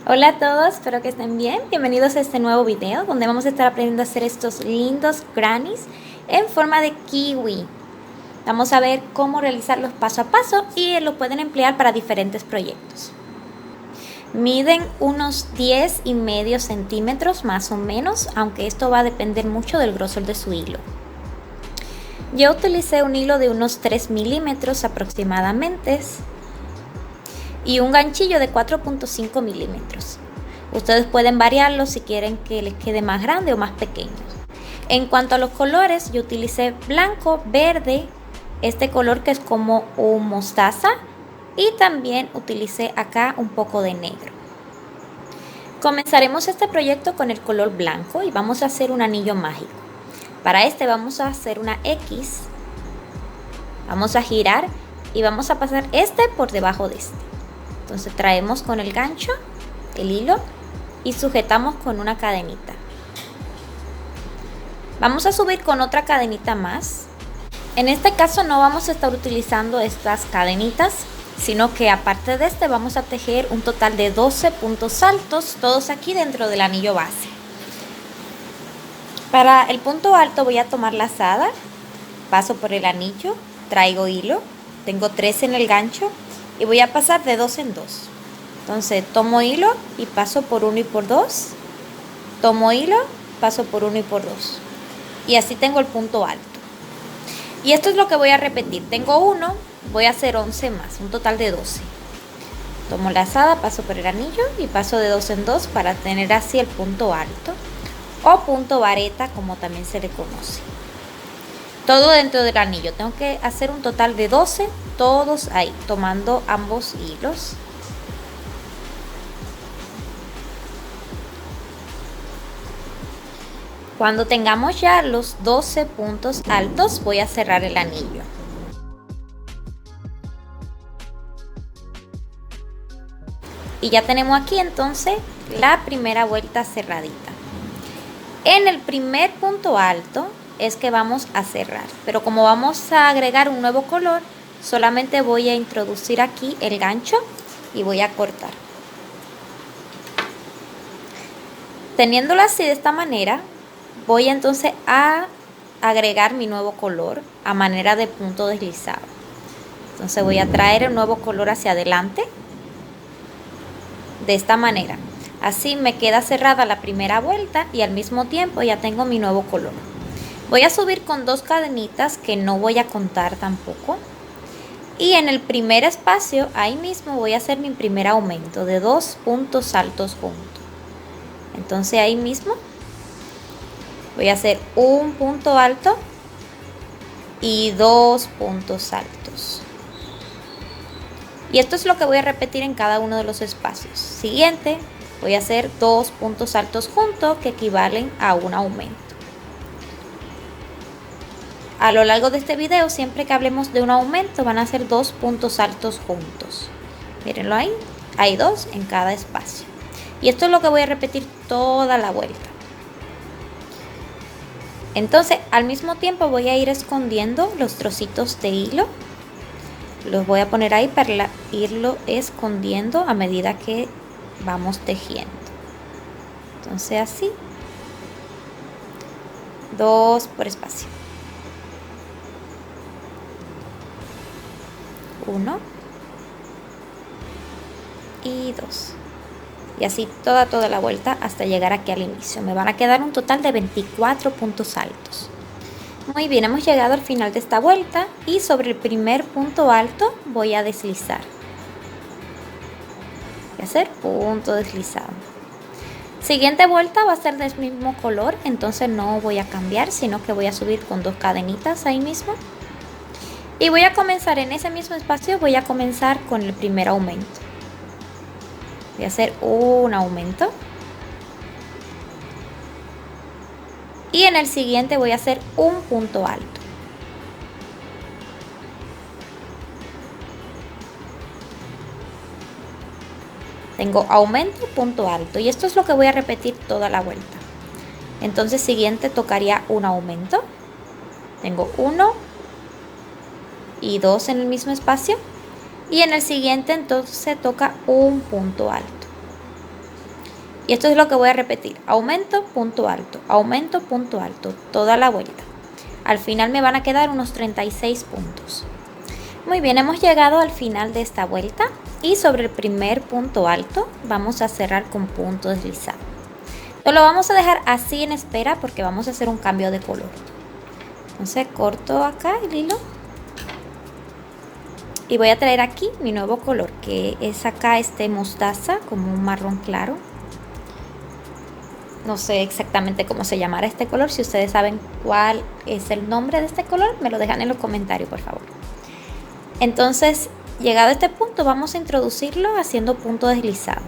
Hola a todos, espero que estén bien. Bienvenidos a este nuevo video donde vamos a estar aprendiendo a hacer estos lindos grannies en forma de kiwi. Vamos a ver cómo realizarlos paso a paso y lo pueden emplear para diferentes proyectos. Miden unos 10,5 centímetros más o menos, aunque esto va a depender mucho del grosor de su hilo. Yo utilicé un hilo de unos 3 milímetros aproximadamente y un ganchillo de 4.5 milímetros. Ustedes pueden variarlo si quieren que les quede más grande o más pequeño. En cuanto a los colores, yo utilicé blanco, verde, este color que es como un mostaza, y también utilicé acá un poco de negro. Comenzaremos este proyecto con el color blanco y vamos a hacer un anillo mágico. Para este vamos a hacer una X, vamos a girar y vamos a pasar este por debajo de este. Entonces traemos con el gancho el hilo y sujetamos con una cadenita. Vamos a subir con otra cadenita más. En este caso no vamos a estar utilizando estas cadenitas, sino que aparte de este vamos a tejer un total de 12 puntos altos, todos aquí dentro del anillo base. Para el punto alto voy a tomar lazada, paso por el anillo, traigo hilo, tengo 3 en el gancho y voy a pasar de 2 en 2. Entonces tomo hilo y paso por 1 y por 2, tomo hilo, paso por 1 y por 2, y así tengo el punto alto. Y esto es lo que voy a repetir. Tengo 1, voy a hacer 11 más, un total de 12. Tomo lazada, paso por el anillo y paso de 2 en 2 para tener así el punto alto o punto vareta, como también se le conoce. Todo dentro del anillo. Tengo que hacer un total de 12, todos ahí, tomando ambos hilos. Cuando tengamos ya los 12 puntos altos, voy a cerrar el anillo. Y ya tenemos aquí entonces la primera vuelta cerradita. En el primer punto alto es que vamos a cerrar, pero como vamos a agregar un nuevo color, solamente voy a introducir aquí el gancho y voy a cortar. Teniéndolo así de esta manera, voy entonces a agregar mi nuevo color a manera de punto deslizado. Entonces voy a traer el nuevo color hacia adelante de esta manera. Así me queda cerrada la primera vuelta y al mismo tiempo ya tengo mi nuevo color. Voy a subir con 2 cadenitas que no voy a contar tampoco. Y en el primer espacio, ahí mismo voy a hacer mi primer aumento de 2 puntos altos juntos. Entonces ahí mismo voy a hacer un punto alto y 2 puntos altos. Y esto es lo que voy a repetir en cada uno de los espacios. Siguiente, voy a hacer 2 puntos altos juntos que equivalen a un aumento. A lo largo de este video, siempre que hablemos de un aumento, van a ser 2 puntos altos juntos. Mírenlo ahí, hay 2 en cada espacio. Y esto es lo que voy a repetir toda la vuelta. Entonces, al mismo tiempo voy a ir escondiendo los trocitos de hilo. Los voy a poner ahí para irlo escondiendo a medida que vamos tejiendo. Entonces así, 2 por espacio. 1 y 2. Y así toda la vuelta hasta llegar aquí al inicio. Me van a quedar un total de 24 puntos altos. Muy bien, hemos llegado al final de esta vuelta y sobre el primer punto alto voy a deslizar. Voy a hacer punto deslizado. Siguiente vuelta va a ser del mismo color, entonces no voy a cambiar, sino que voy a subir con 2 cadenitas ahí mismo. Y voy a comenzar en ese mismo espacio, voy a comenzar con el primer aumento. Voy a hacer un aumento. Y en el siguiente voy a hacer un punto alto. Tengo aumento, punto alto. Y esto es lo que voy a repetir toda la vuelta. Entonces siguiente tocaría un aumento. Tengo 1 y 2 en el mismo espacio. Y en el siguiente entonces toca un punto alto. Y esto es lo que voy a repetir. Aumento, punto alto, toda la vuelta. Al final me van a quedar unos 36 puntos. Muy bien, hemos llegado al final de esta vuelta y sobre el primer punto alto vamos a cerrar con punto deslizado. Lo vamos a dejar así en espera porque vamos a hacer un cambio de color. Entonces corto acá el hilo y voy a traer aquí mi nuevo color, que es acá este mostaza, como un marrón claro. No sé exactamente cómo se llamará este color. Si ustedes saben cuál es el nombre de este color, me lo dejan en los comentarios, por favor. Entonces, llegado a este punto, vamos a introducirlo haciendo punto deslizado.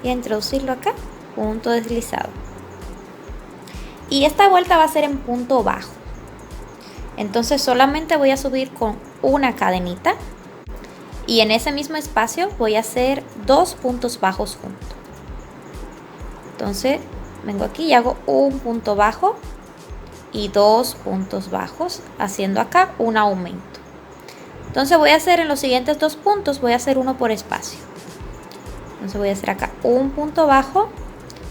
Y a introducirlo acá, punto deslizado. Y esta vuelta va a ser en punto bajo. Entonces solamente voy a subir con una cadenita. Y en ese mismo espacio voy a hacer 2 puntos bajos juntos. Entonces vengo aquí y hago un punto bajo y 2 puntos bajos, haciendo acá un aumento. Entonces voy a hacer en los siguientes 2 puntos, voy a hacer uno por espacio. Entonces voy a hacer acá un punto bajo,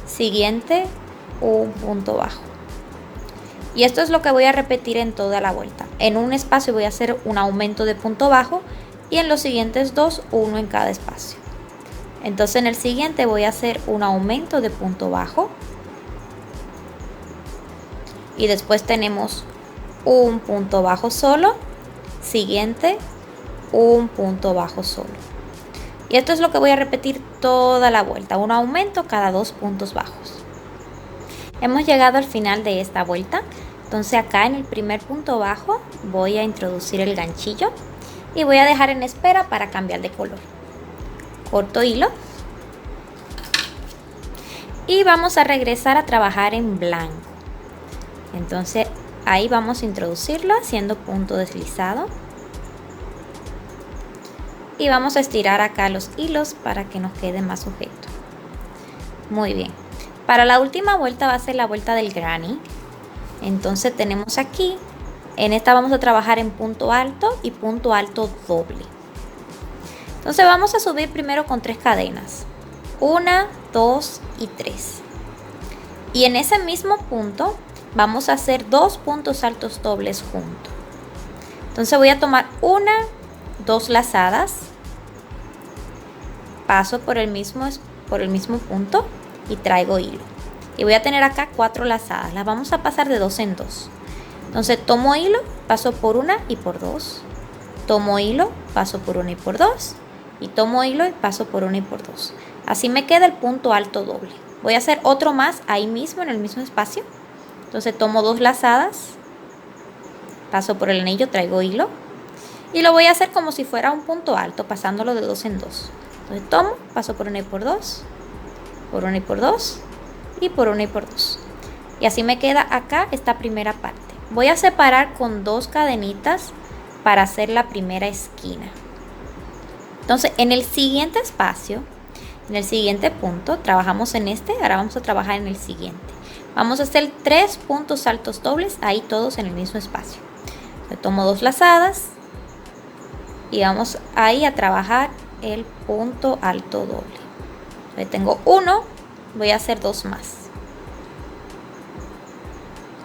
siguiente, un punto bajo. Y esto es lo que voy a repetir en toda la vuelta. En un espacio voy a hacer un aumento de punto bajo y en los siguientes 2, uno en cada espacio. Entonces en el siguiente voy a hacer un aumento de punto bajo. Y después tenemos un punto bajo solo. Siguiente, un punto bajo solo. Y esto es lo que voy a repetir toda la vuelta. Un aumento cada 2 puntos bajos. Hemos llegado al final de esta vuelta. Entonces acá en el primer punto bajo voy a introducir el ganchillo. Y voy a dejar en espera para cambiar de color. Corto hilo y vamos a regresar a trabajar en blanco. Entonces ahí vamos a introducirlo haciendo punto deslizado y vamos a estirar acá los hilos para que nos quede más sujeto. Muy bien, para la última vuelta va a ser la vuelta del granny. Entonces tenemos aquí, en esta vamos a trabajar en punto alto y punto alto doble. Entonces vamos a subir primero con 3 cadenas. 1, 2 y 3. Y en ese mismo punto vamos a hacer 2 puntos altos dobles juntos. Entonces voy a tomar 2 lazadas. Paso por el mismo punto y traigo hilo. Y voy a tener acá 4 lazadas. Las vamos a pasar de 2 en 2. Entonces tomo hilo, paso por 1 y por 2. Tomo hilo, paso por 1 y por 2. Y tomo hilo y paso por 1 y por 2. Así me queda el punto alto doble. Voy a hacer otro más ahí mismo en el mismo espacio. Entonces tomo 2 lazadas, paso por el anillo, traigo hilo y lo voy a hacer como si fuera un punto alto, pasándolo de 2 en 2. Entonces tomo, paso por 1 y por 2, por 1 y por 2 y por 1 y por 2. Y así me queda acá esta primera parte. Voy a separar con 2 cadenitas para hacer la primera esquina. Entonces en el siguiente espacio, en el siguiente punto, trabajamos en este, ahora vamos a trabajar en el siguiente. Vamos a hacer 3 puntos altos dobles, ahí todos en el mismo espacio. Yo tomo 2 lazadas y vamos ahí a trabajar el punto alto doble. Entonces tengo 1, voy a hacer 2 más.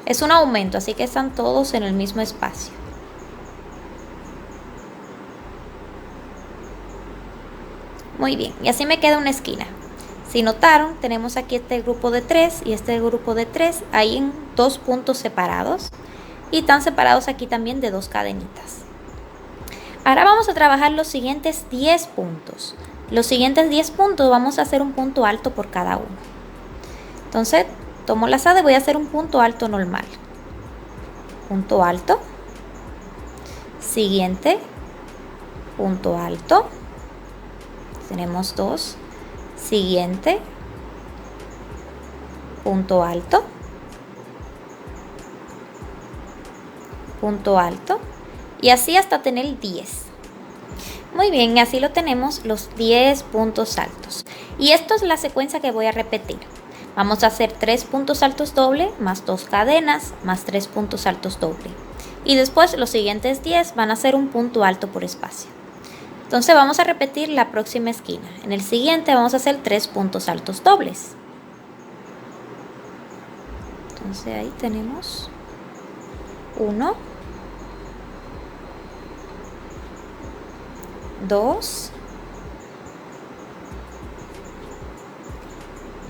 Es un aumento, así que están todos en el mismo espacio. Muy bien, y así me queda una esquina. Si notaron, tenemos aquí este grupo de 3 y este grupo de 3 ahí en 2 puntos separados. Y están separados aquí también de 2 cadenitas. Ahora vamos a trabajar los siguientes 10 puntos. Los siguientes 10 puntos vamos a hacer un punto alto por cada uno. Entonces, tomo lazada y voy a hacer un punto alto normal. Punto alto. Siguiente. Punto alto. Tenemos 2. Siguiente. Punto alto. Punto alto. Y así hasta tener 10. Muy bien, y así lo tenemos los 10 puntos altos. Y esto es la secuencia que voy a repetir. Vamos a hacer 3 puntos altos doble, más 2 cadenas, más 3 puntos altos doble. Y después los siguientes 10 van a ser un punto alto por espacio. Entonces vamos a repetir la próxima esquina. En el siguiente vamos a hacer 3 puntos altos dobles. Entonces ahí tenemos 1, 2,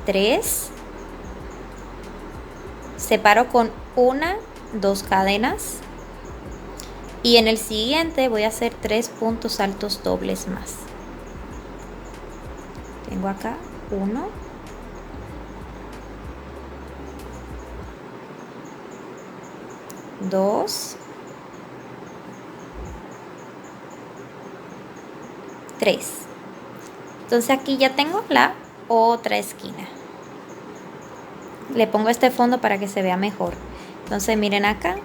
3, separo con 1, 2 cadenas y en el siguiente voy a hacer 3 puntos altos dobles más. Tengo acá 1, 2, 3. Entonces aquí ya tengo la otra esquina. Le pongo este fondo para que se vea mejor. Entonces miren acá.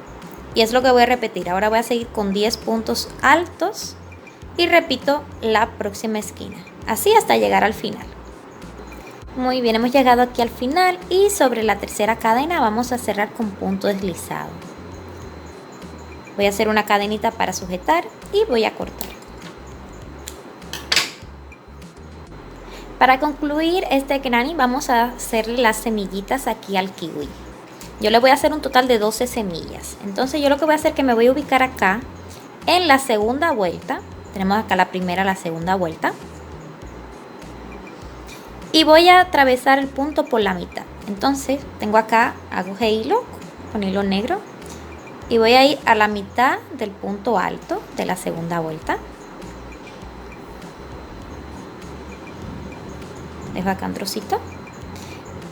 Y es lo que voy a repetir. Ahora voy a seguir con 10 puntos altos. Y repito la próxima esquina. Así hasta llegar al final. Muy bien, hemos llegado aquí al final. Y sobre la tercera cadena vamos a cerrar con punto deslizado. Voy a hacer una cadenita para sujetar. Y voy a cortar. Para concluir este granny vamos a hacer las semillitas aquí al kiwi. Yo le voy a hacer un total de 12 semillas. Entonces yo lo que voy a hacer es que me voy a ubicar acá en la segunda vuelta. Tenemos acá la primera, la segunda vuelta. Y voy a atravesar el punto por la mitad. Entonces tengo acá, aguja e hilo con hilo negro. Y voy a ir a la mitad del punto alto de la segunda vuelta. Dejo acá un trocito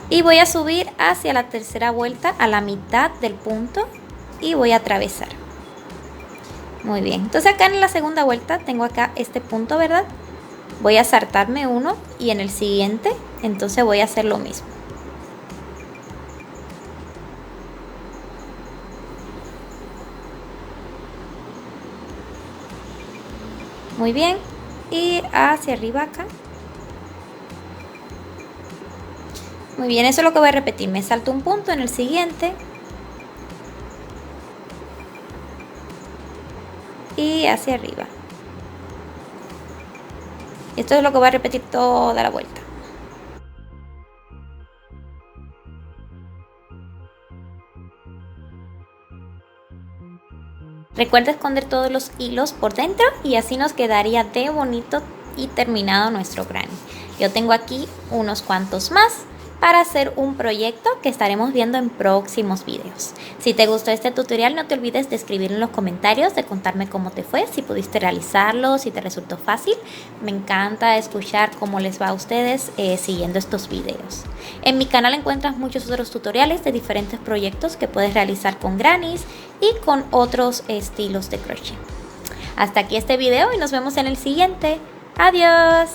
y voy a subir hacia la tercera vuelta a la mitad del punto y voy a atravesar. Muy bien, entonces acá en la segunda vuelta tengo acá este punto, ¿verdad? Voy a saltarme uno y en el siguiente entonces voy a hacer lo mismo. Muy bien, y hacia arriba acá. Muy bien, eso es lo que voy a repetir. Me salto un punto en el siguiente. Y hacia arriba. Esto es lo que voy a repetir toda la vuelta. Recuerda esconder todos los hilos por dentro y así nos quedaría de bonito y terminado nuestro granny. Yo tengo aquí unos cuantos más para hacer un proyecto que estaremos viendo en próximos videos. Si te gustó este tutorial, no te olvides de escribir en los comentarios, de contarme cómo te fue, si pudiste realizarlo, si te resultó fácil. Me encanta escuchar cómo les va a ustedes siguiendo estos videos. En mi canal encuentras muchos otros tutoriales de diferentes proyectos que puedes realizar con grannies y con otros estilos de crochet. Hasta aquí este video y nos vemos en el siguiente. ¡Adiós!